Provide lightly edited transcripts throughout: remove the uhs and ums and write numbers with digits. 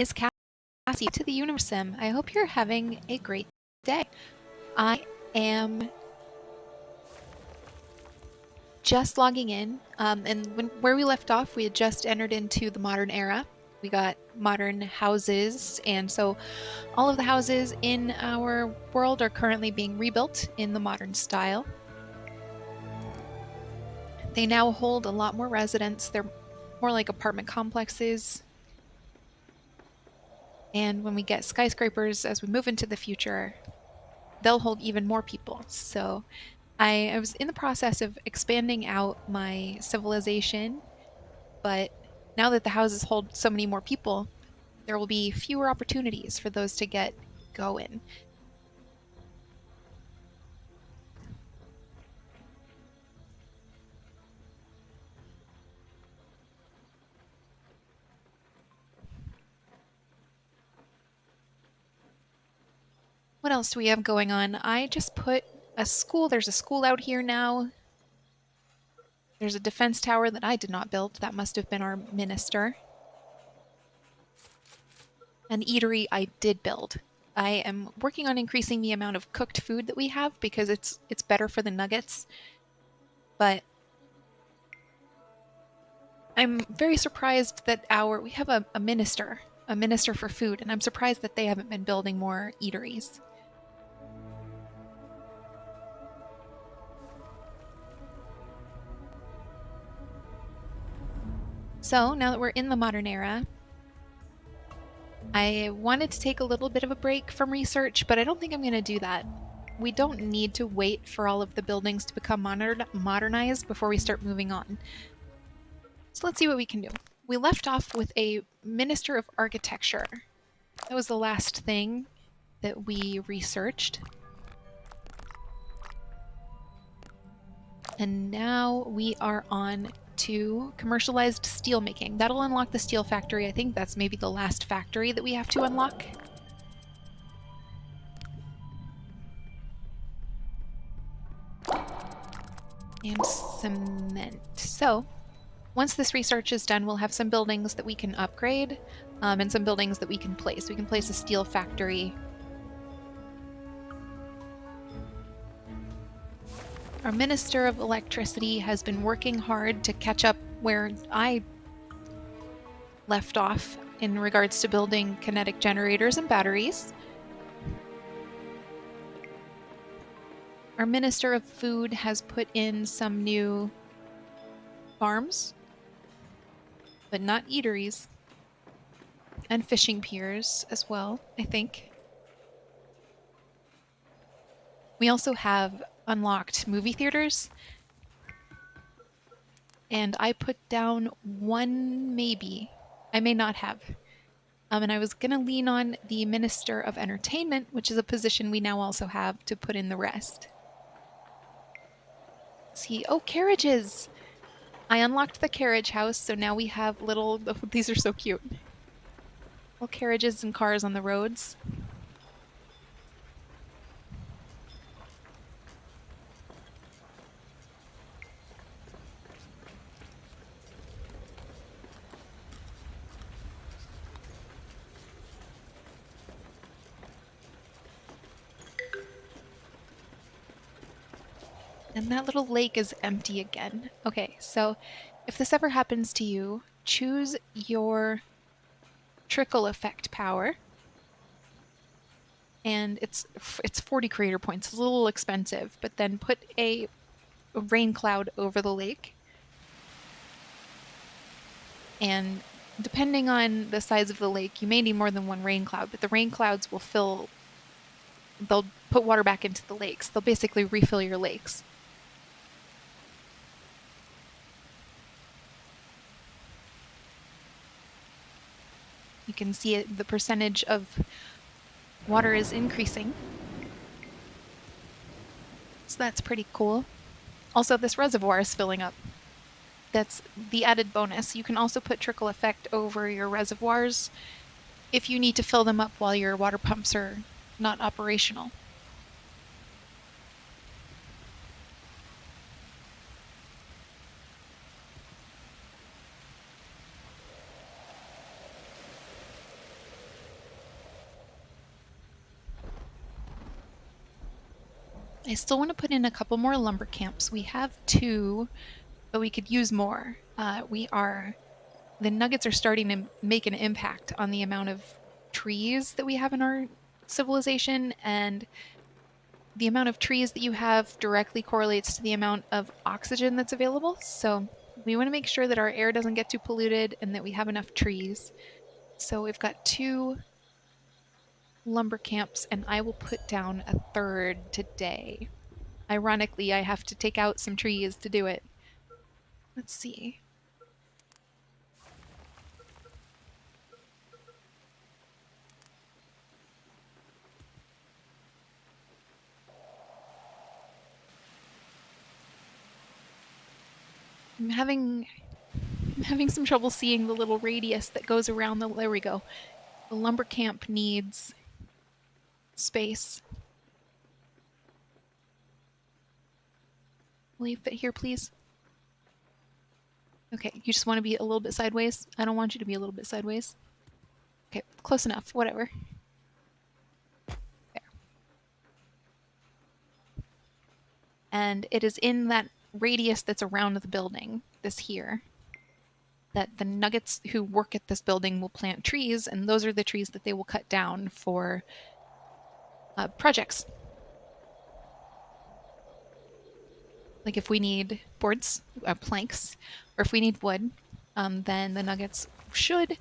Is Cassie to the Universim. I hope you're having a great day. I am just logging in, and where we left off, we had just entered into the modern era. We got modern houses, and so all of the houses in our world are currently being rebuilt in the modern style. They now hold a lot more residents. They're more like apartment complexes. And when we get skyscrapers as we move into the future, they'll hold even more people. So I was in the process of expanding out my civilization, but now that the houses hold so many more people, there will be fewer opportunities for those to get going. What else do we have going on? I just put a school. There's a school out here now. There's a defense tower that I did not build. That must have been our minister. An eatery I did build. I am working on increasing the amount of cooked food that we have because it's better for the nuggets. But I'm very surprised that we have a minister for food, and I'm surprised that they haven't been building more eateries. So now that we're in the modern era, I wanted to take a little bit of a break from research, but I don't think I'm going to do that. We don't need to wait for all of the buildings to become modernized before we start moving on. So let's see what we can do. We left off with a Minister of Architecture. That was the last thing that we researched. And now we are on to commercialized steel making. That'll unlock the steel factory. I think that's maybe the last factory that we have to unlock. And cement. So once this research is done, we'll have some buildings that we can upgrade and some buildings that we can place. We can place a steel factory. Our Minister of Electricity has been working hard to catch up where I left off in regards to building kinetic generators and batteries. Our Minister of Food has put in some new farms, but not eateries, and fishing piers as well, I think. We also have unlocked movie theaters, and I put down one maybe. I may not have. And I was going to lean on the Minister of Entertainment, which is a position we now also have, to put in the rest. Let's see. Oh, carriages! I unlocked the carriage house, so now we have little... Oh, these are so cute. Little carriages and cars on the roads. And that little lake is empty again. Okay, so if this ever happens to you, choose your trickle effect power. And it's 40 creator points. It's a little expensive, but then put a rain cloud over the lake. And depending on the size of the lake, you may need more than one rain cloud, but the rain clouds will they'll put water back into the lakes. They'll basically refill your lakes. You can see it, the percentage of water is increasing. So that's pretty cool. Also, this reservoir is filling up. That's the added bonus. You can also put trickle effect over your reservoirs if you need to fill them up while your water pumps are not operational. I still want to put in a couple more lumber camps. We have 2, but we could use more. The nuggets are starting to make an impact on the amount of trees that we have in our civilization, and the amount of trees that you have directly correlates to the amount of oxygen that's available. So we want to make sure that our air doesn't get too polluted and that we have enough trees. So we've got 2 lumber camps, and I will put down a 3rd today. Ironically, I have to take out some trees to do it. Let's see. I'm having some trouble seeing the little radius that goes around the. There we go. The lumber camp needs space. Will you fit here, please? Okay, you just want to be a little bit sideways? I don't want you to be a little bit sideways. Okay, close enough, whatever. There. And it is in that radius that's around the building, this here, that the nuggets who work at this building will plant trees, and those are the trees that they will cut down for projects. Like if we need boards, planks, or if we need wood, then the nuggets should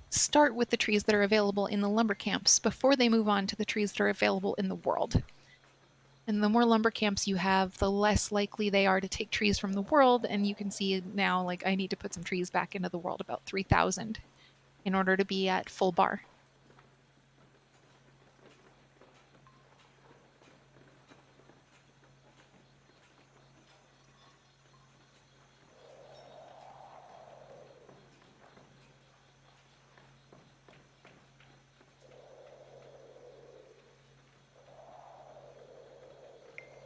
start with the trees that are available in the lumber camps before they move on to the trees that are available in the world. And the more lumber camps you have, the less likely they are to take trees from the world. And you can see now, like, I need to put some trees back into the world, about 3,000, in order to be at full bar.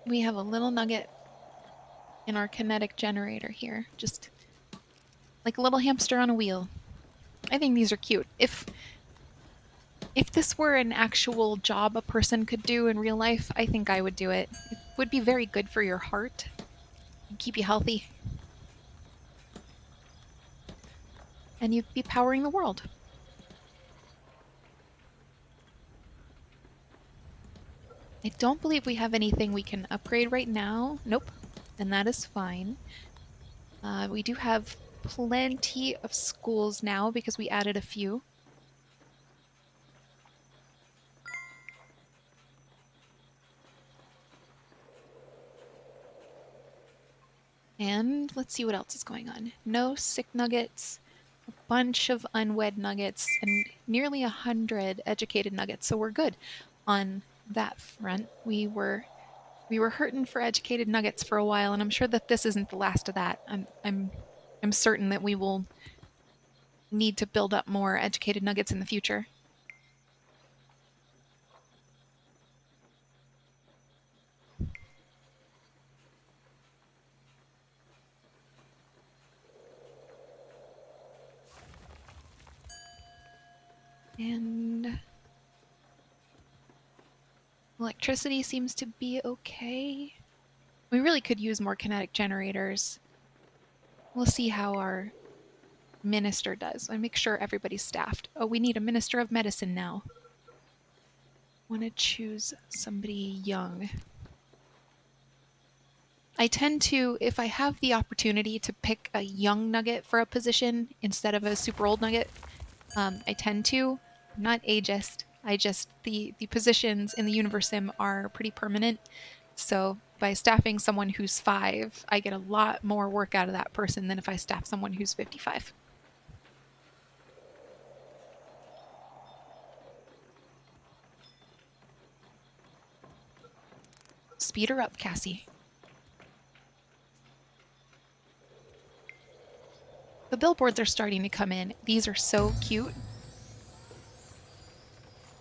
We have a little nugget in our kinetic generator here, just like a little hamster on a wheel. I think these are cute. If this were an actual job a person could do in real life, I think I would do it. It would be very good for your heart and keep you healthy. And you'd be powering the world. I don't believe we have anything we can upgrade right now. Nope. And that is fine. We do have plenty of schools now because we added a few. And let's see what else is going on. No sick nuggets, a bunch of unwed nuggets, and nearly 100 educated nuggets. So we're good on that front. We were hurting for educated nuggets for a while, and I'm sure that this isn't the last of that. I'm certain that we will need to build up more educated nuggets in the future. And electricity seems to be okay. We really could use more kinetic generators. We'll see how our minister does. I make sure everybody's staffed. Oh, we need a minister of medicine now. Want to choose somebody young. I tend to, if I have the opportunity to pick a young nugget for a position instead of a super old nugget, I tend to. I'm not ageist. The positions in the Universim are pretty permanent. So by staffing someone who's 5, I get a lot more work out of that person than if I staff someone who's 55. Speed her up, Cassie. The billboards are starting to come in. These are so cute.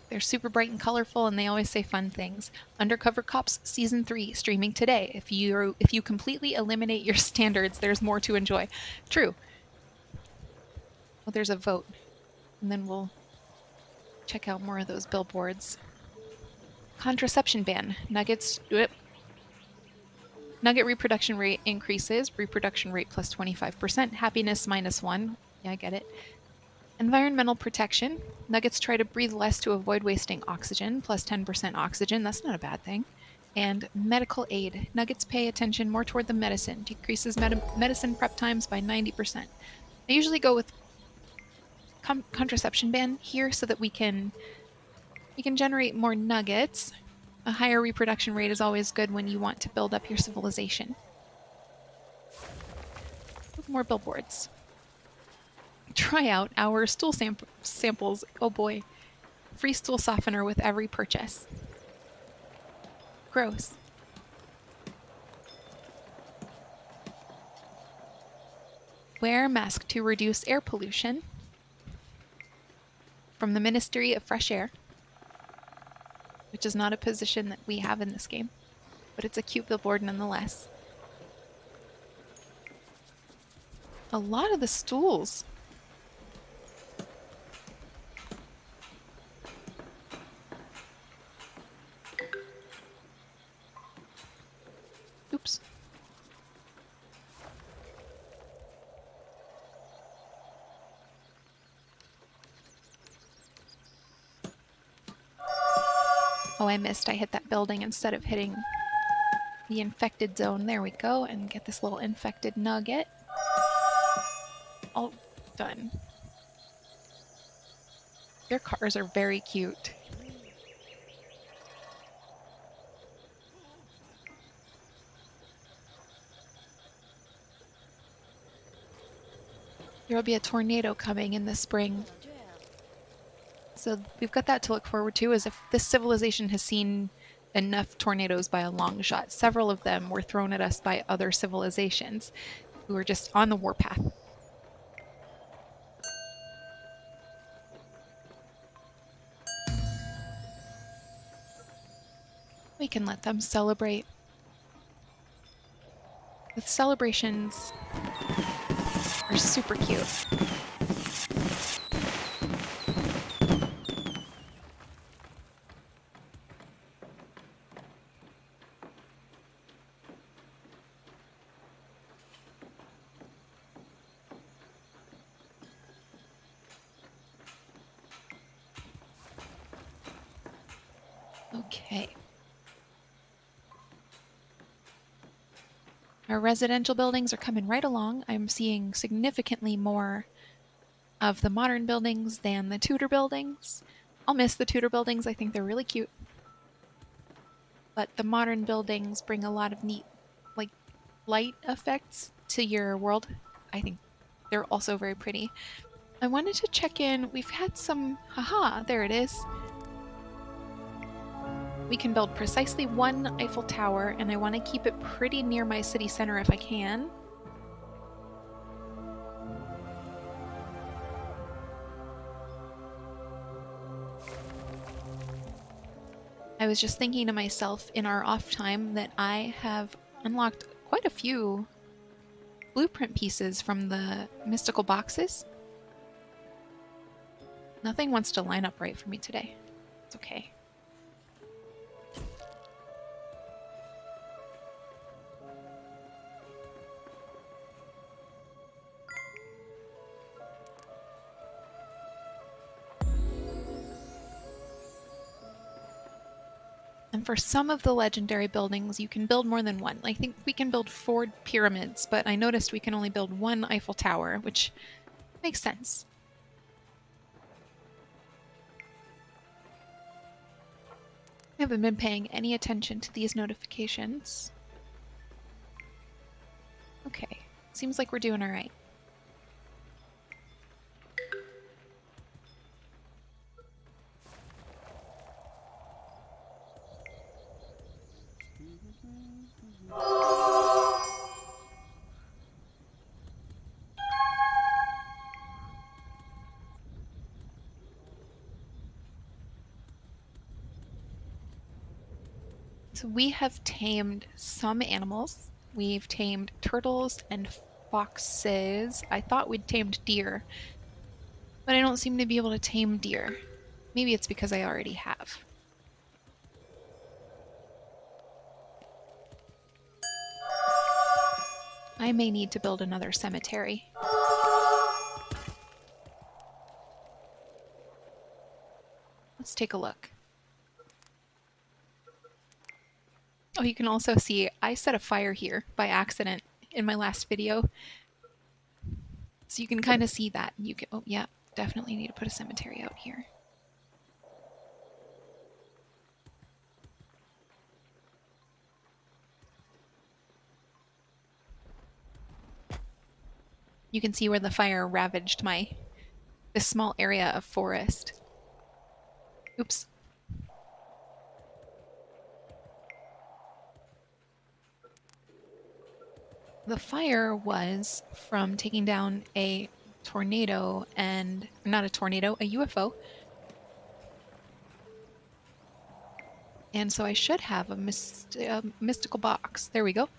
They're super bright and colorful, and they always say fun things. Undercover Cops Season 3 streaming today. If you completely eliminate your standards, there's more to enjoy. True. Well, there's a vote, and then we'll check out more of those billboards. Contraception ban. Nuggets. Nugget reproduction rate increases. Reproduction rate plus 25%. Happiness -1. Yeah, I get it. Environmental protection. Nuggets try to breathe less to avoid wasting oxygen, plus 10% oxygen. That's not a bad thing. And medical aid. Nuggets pay attention more toward the medicine, decreases medicine prep times by 90%. I usually go with contraception ban here so that we can generate more nuggets. A higher reproduction rate is always good when you want to build up your civilization. More billboards. Try out our stool samples. Oh boy. Free stool softener with every purchase. Gross. Wear mask to reduce air pollution. From the Ministry of Fresh Air, which is not a position that we have in this game, but it's a cute billboard nonetheless. A lot of the stools. Oops. Oh, I missed. I hit that building instead of hitting the infected zone. There we go. And get this little infected nugget. All done. Their cars are very cute. There will be a tornado coming in the spring. So we've got that to look forward to, as if this civilization has seen enough tornadoes by a long shot. Several of them were thrown at us by other civilizations who were just on the warpath. We can let them celebrate. The celebrations are super cute. Okay. Our residential buildings are coming right along. I'm seeing significantly more of the modern buildings than the Tudor buildings. I'll miss the Tudor buildings. I think they're really cute. But the modern buildings bring a lot of neat, like, light effects to your world. I think they're also very pretty. I wanted to check in. We've had some... Haha, there it is. We can build precisely one Eiffel Tower, and I want to keep it pretty near my city center if I can. I was just thinking to myself in our off time that I have unlocked quite a few blueprint pieces from the mystical boxes. Nothing wants to line up right for me today. It's okay. And for some of the legendary buildings, you can build more than one. I think we can build 4 pyramids, but I noticed we can only build 1 Eiffel Tower, which makes sense. I haven't been paying any attention to these notifications. Okay, seems like we're doing all right. So we have tamed some animals. We've tamed turtles and foxes. I thought we'd tamed deer, but I don't seem to be able to tame deer. Maybe it's because I already have. I may need to build another cemetery. Let's take a look. Oh, you can also see I set a fire here by accident in my last video. So you can kind of see that. You can, oh yeah, definitely need to put a cemetery out here. You can see where the fire ravaged this small area of forest. Oops. The fire was from taking down a tornado and, not a tornado, a UFO. And so I should have a mystical box. There we go.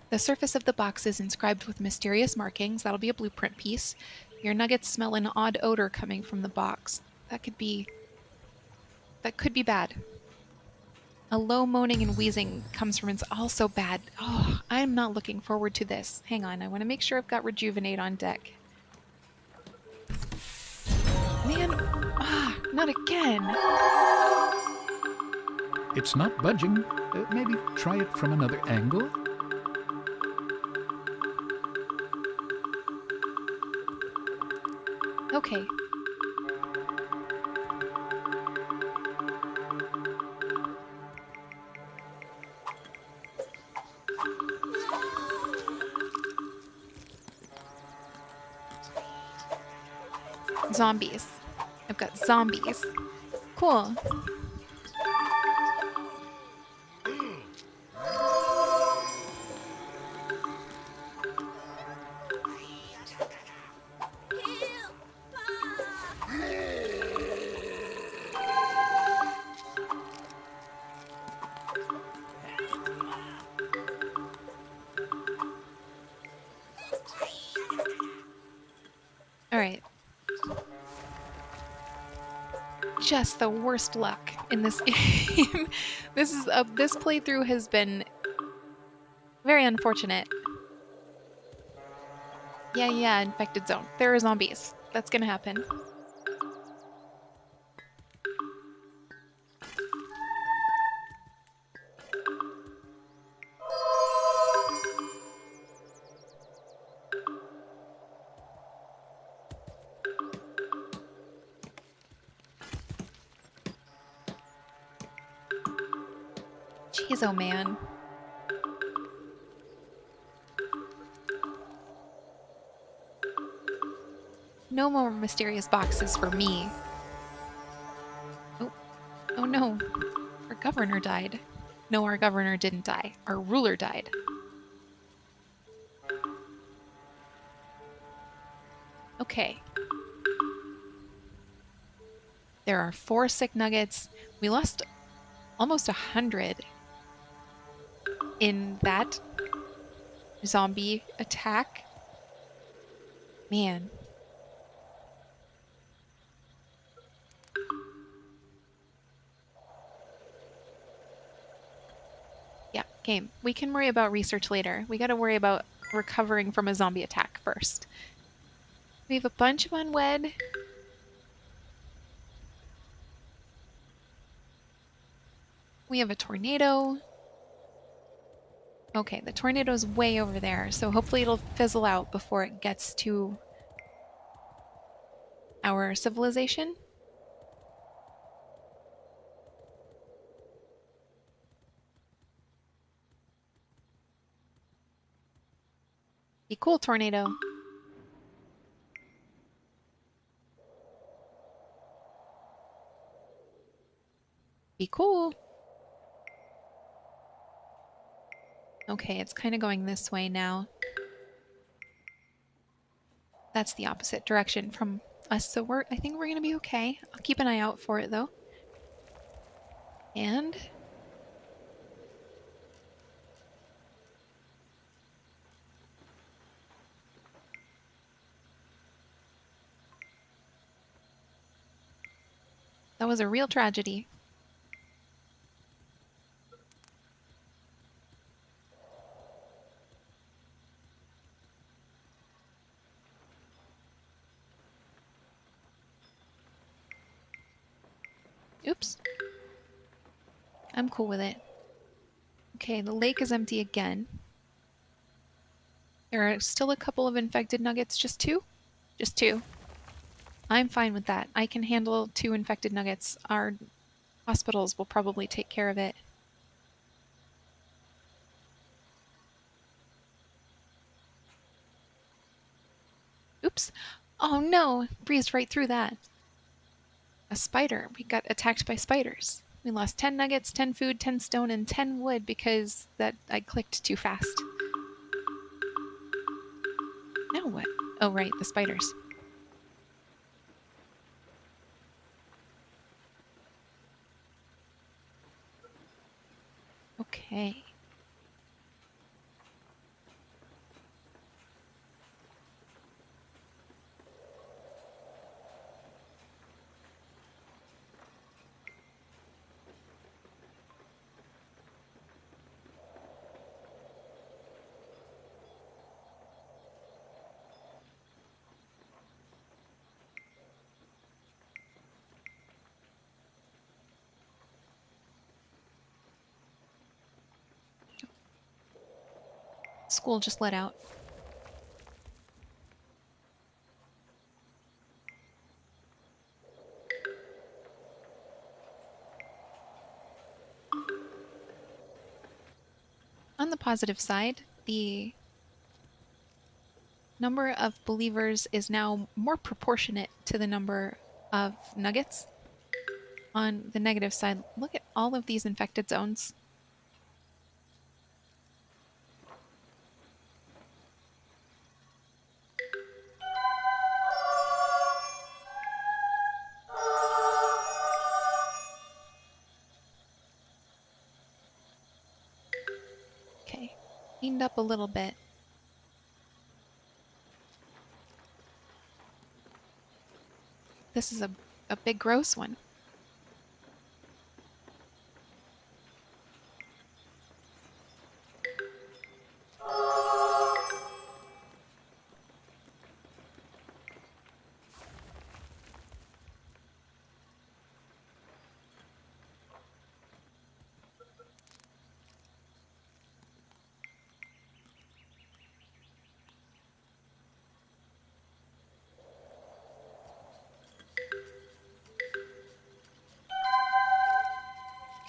The surface of the box is inscribed with mysterious markings. That'll be a blueprint piece. Your nuggets smell an odd odor coming from the box. That could be bad. A low moaning and wheezing comes from it's also bad. Oh, I'm not looking forward to this. Hang on, I want to make sure I've got Rejuvenate on deck. Man, not again. It's not budging. Maybe try it from another angle? Okay. Zombies. I've got zombies. Cool. All right. Just the worst luck in this game. This playthrough has been very unfortunate. Yeah, infected zone. There are zombies. That's gonna happen. Jeez, oh man. No more mysterious boxes for me. Oh no. Our governor died. No, our governor didn't die. Our ruler died. Okay. There are 4 sick nuggets. We lost almost 100 in that zombie attack. Man. Yeah, game. We can worry about research later. We gotta worry about recovering from a zombie attack first. We have a bunch of unwed. We have a tornado. Okay, the tornado's way over there, so hopefully it'll fizzle out before it gets to our civilization. Be cool, tornado. Be cool. Okay, it's kind of going this way now. That's the opposite direction from us, so I think we're gonna be okay. I'll keep an eye out for it though. And that was a real tragedy. Oops. I'm cool with it. Okay, the lake is empty again. There are still a couple of infected nuggets. Just two? Just two. I'm fine with that. I can handle 2 infected nuggets. Our hospitals will probably take care of it. Oops. Oh no! Breezed right through that. A spider. We got attacked by spiders. We lost 10 nuggets, 10 food, 10 stone, and 10 wood because I clicked too fast. Now what? Oh right, the spiders. Okay. School just let out. On the positive side, the number of believers is now more proportionate to the number of nuggets. On the negative side, look at all of these infected zones. Okay, cleaned up a little bit. This is a big gross one.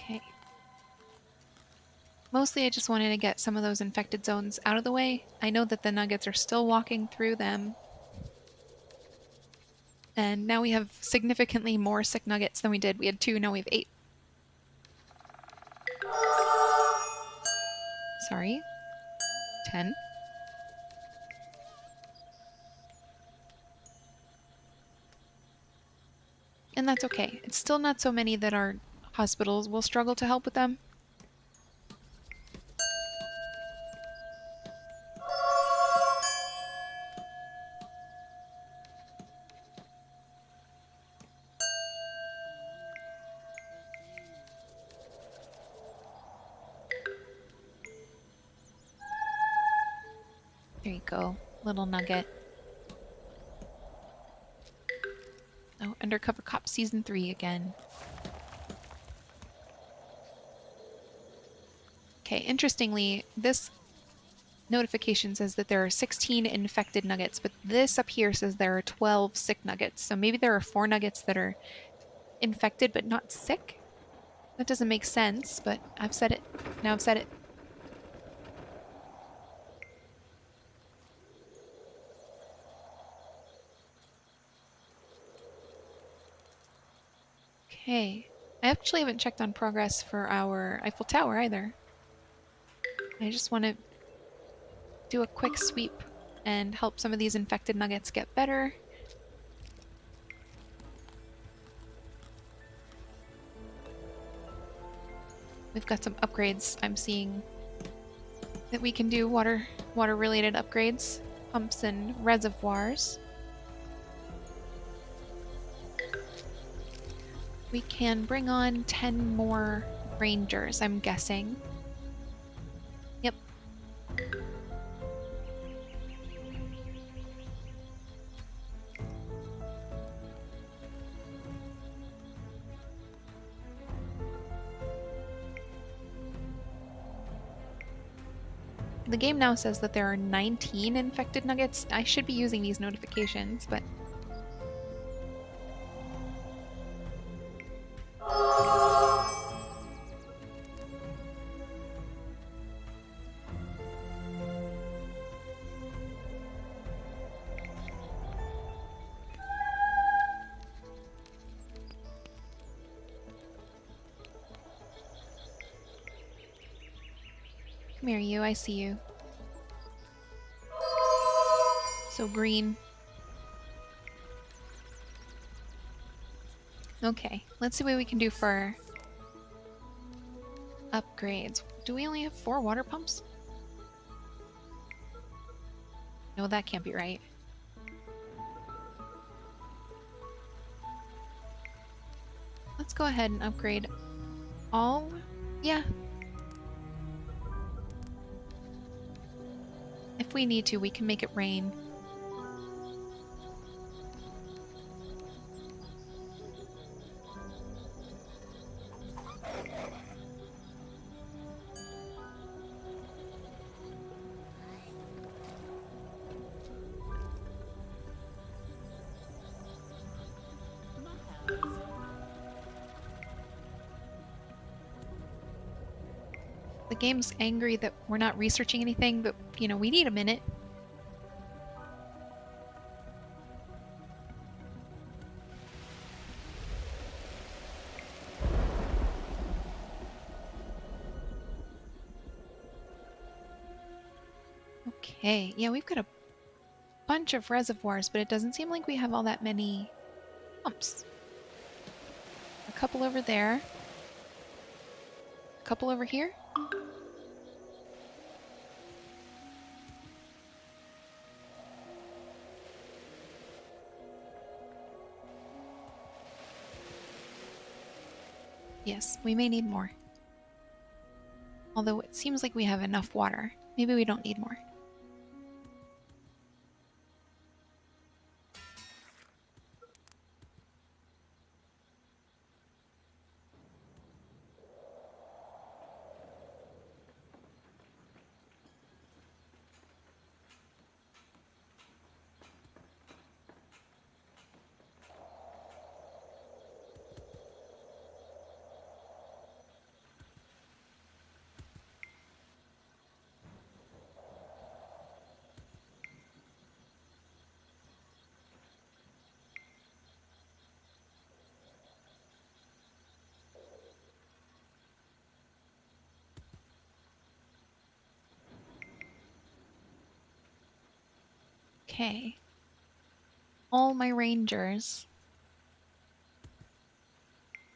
Okay. Mostly I just wanted to get some of those infected zones out of the way. I know that the nuggets are still walking through them. And now we have significantly more sick nuggets than we did. We had 2, now we have 8. Sorry. 10. And that's okay. It's still not so many that our hospitals will struggle to help with them. There you go, little nugget. Oh, Undercover Cop Season 3 again. Okay, interestingly, this notification says that there are 16 infected nuggets, but this up here says there are 12 sick nuggets. So maybe there are 4 nuggets that are infected but not sick? That doesn't make sense, but I've said it. Now I've said it. Okay. I actually haven't checked on progress for our Eiffel Tower either. I just want to do a quick sweep and help some of these infected nuggets get better. We've got some upgrades I'm seeing that we can do, water related upgrades, pumps and reservoirs. We can bring on 10 more rangers, I'm guessing. Yep. The game now says that there are 19 infected nuggets. I should be using these notifications, but come here, you. I see you. So green. Okay, let's see what we can do for upgrades. Do we only have 4 water pumps? No, that can't be right. Let's go ahead and upgrade all. Yeah. If we need to, we can make it rain. The game's angry that we're not researching anything, but, you know, we need a minute. Okay, yeah, we've got a bunch of reservoirs, but it doesn't seem like we have all that many pumps. A couple over there. A couple over here. Yes, we may need more. Although it seems like we have enough water. Maybe we don't need more. Okay. All my rangers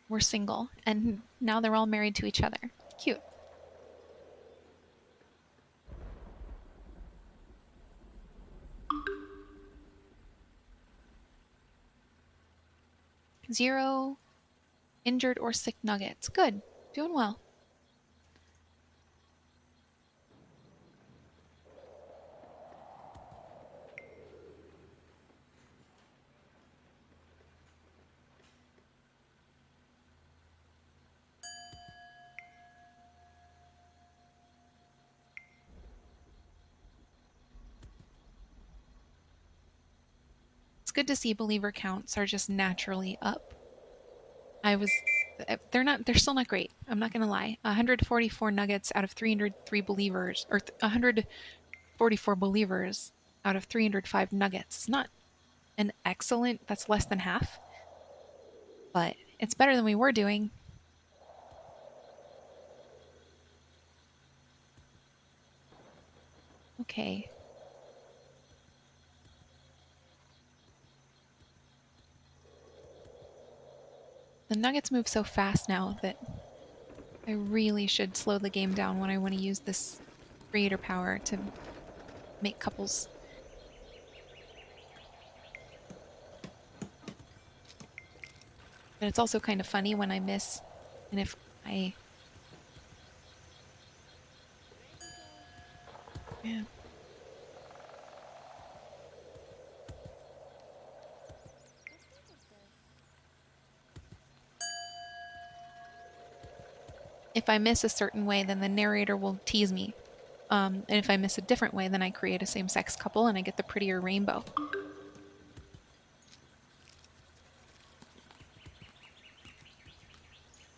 were single, and now they're all married to each other. Cute. Zero injured or sick nuggets. Good. Doing well. It's good to see believer counts are just naturally up. I was they're still not great. I'm not going to lie. 144 nuggets out of 303 believers, or 144 believers out of 305 nuggets. It's not an excellent, that's less than half, but it's better than we were doing. Okay. The nuggets move so fast now that I really should slow the game down when I want to use this creator power to make couples. But it's also kind of funny when I miss, and if I... Yeah. If I miss a certain way, then the narrator will tease me. And if I miss a different way, then I create a same-sex couple and I get the prettier rainbow.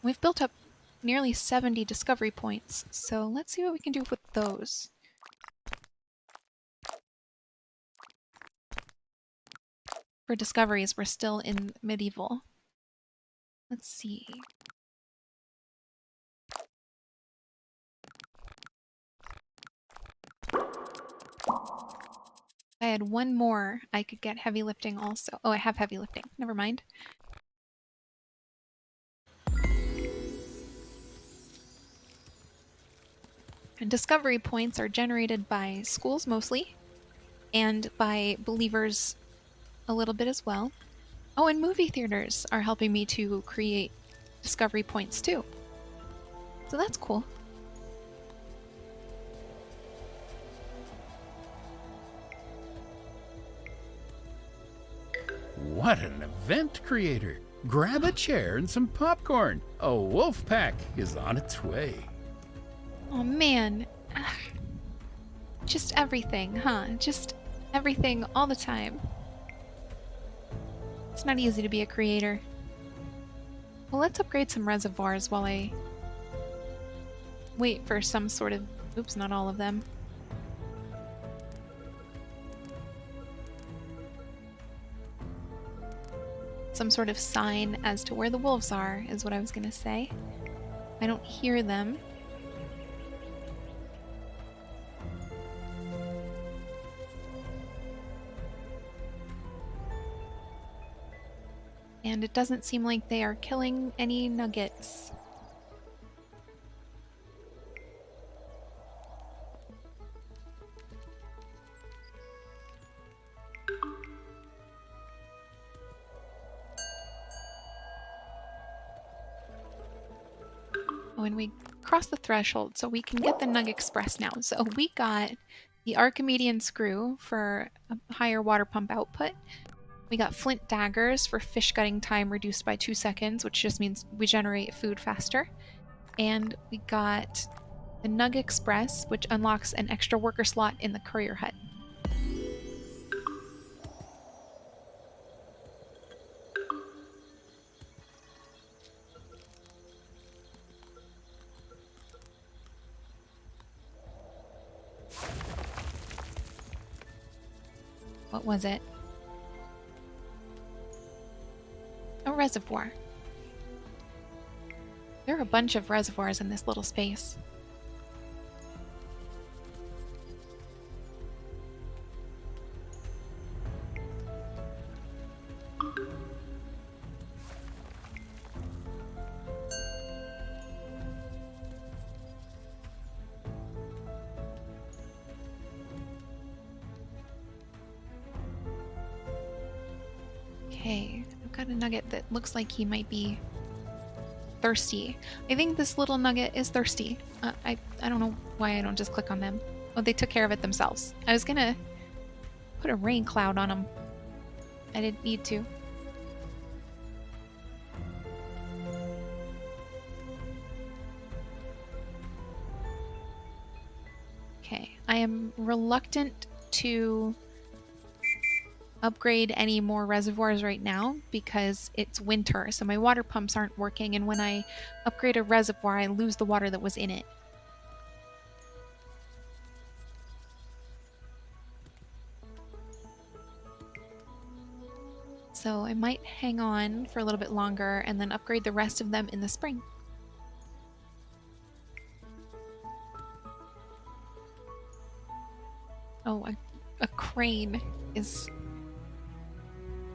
We've built up nearly 70 discovery points, so let's see what we can do with those. For discoveries, we're still in medieval. Let's see. If I had one more, I could get heavy lifting also. Oh, I have heavy lifting. Never mind. And discovery points are generated by schools mostly, and by believers a little bit as well. Oh, and movie theaters are helping me to create discovery points too. So that's cool. What an event creator! Grab a chair and some popcorn. A wolf pack is on its way. Oh man. Ugh. Just everything, huh? Just everything all the time. It's not easy to be a creator. Well, let's upgrade some reservoirs while I wait for some sort of... Oops, not all of them. Some sort of sign as to where the wolves are, is what I was gonna say. I don't hear them. And it doesn't seem like they are killing any nuggets. Oh, and we crossed the threshold, so we can get the Nug Express now. So we got the Archimedean screw for a higher water pump output. We got flint daggers for fish gutting time reduced by 2 seconds, which just means we generate food faster. And we got the Nug Express, which unlocks an extra worker slot in the courier hut. What was it? A reservoir. There are a bunch of reservoirs in this little space. Okay, I've got a nugget that looks like he might be thirsty. I think this little nugget is thirsty. I don't know why I don't just click on them. Oh, they took care of it themselves. I was gonna put a rain cloud on them. I didn't need to. Okay, I am reluctant to upgrade any more reservoirs right now because it's winter, so my water pumps aren't working, and when I upgrade a reservoir, I lose the water that was in it. So I might hang on for a little bit longer and then upgrade the rest of them in the spring. Oh, a crane is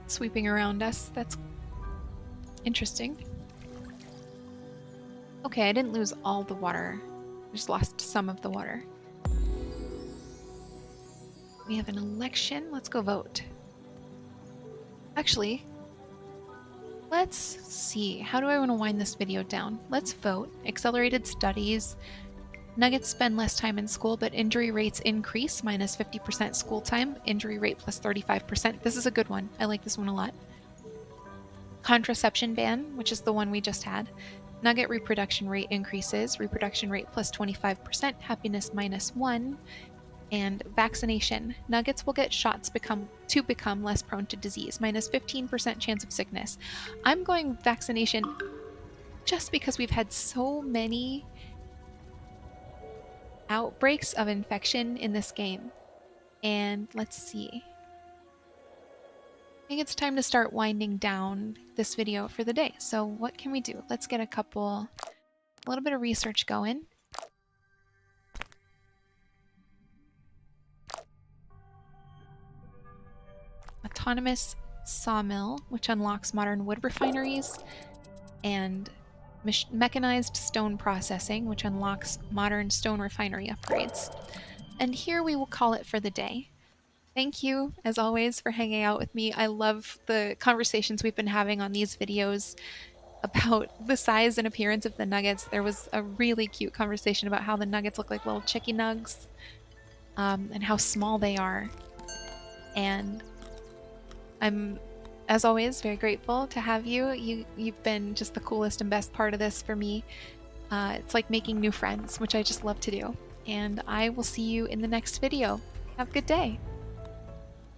sweeping around us. That's interesting. Okay, I didn't lose all the water. I just lost some of the water. We have an election. Let's go vote. Actually, let's see. How do I want to wind this video down? Let's vote. Accelerated studies. Nuggets spend less time in school, but injury rates increase, minus 50% school time. Injury rate plus 35%. This is a good one. I like this one a lot. Contraception ban, which is the one we just had. Nugget reproduction rate increases, reproduction rate plus 25%, happiness minus 1, and vaccination. Nuggets will get shots to become less prone to disease, minus 15% chance of sickness. I'm going vaccination just because we've had so many outbreaks of infection in this game. And let's see. I think it's time to start winding down this video for the day. So what can we do? Let's get a little bit of research going. Autonomous sawmill, which unlocks modern wood refineries, and mechanized stone processing, which unlocks modern stone refinery upgrades. And here we will call it for the day. Thank you, as always, for hanging out with me. I love the conversations we've been having on these videos about the size and appearance of the nuggets. There was a really cute conversation about how the nuggets look like little chicky nugs, and how small they are. And I'm, as always, very grateful to have you. You've been just the coolest and best part of this for me. It's like making new friends, which I just love to do. And I will see you in the next video. Have a good day.